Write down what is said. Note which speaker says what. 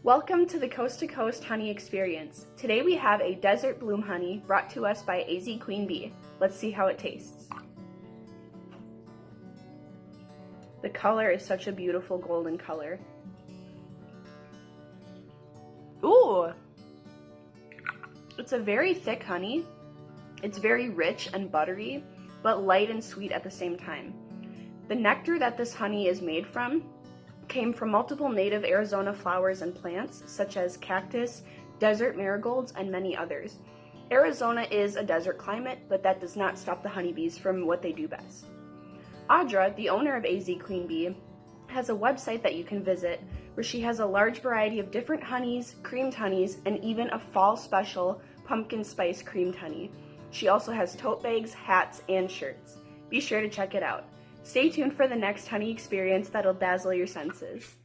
Speaker 1: Welcome to the Coast to Coast Honey Experience. Today we have a desert bloom honey brought to us by AZ Queen Bee. Let's see how it tastes. The color is such a beautiful golden color. Ooh! It's a very thick honey. It's very rich and buttery, but light and sweet at the same time. The nectar that this honey is made from came from multiple native Arizona flowers and plants, such as cactus, desert marigolds, and many others. Arizona is a desert climate, but that does not stop the honeybees from what they do best. Audra, the owner of AZ Queen Bee, has a website that you can visit where she has a large variety of different honeys, creamed honeys, and even a fall special pumpkin spice creamed honey. She also has tote bags, hats, and shirts. Be sure to check it out. Stay tuned for the next honey experience that'll dazzle your senses.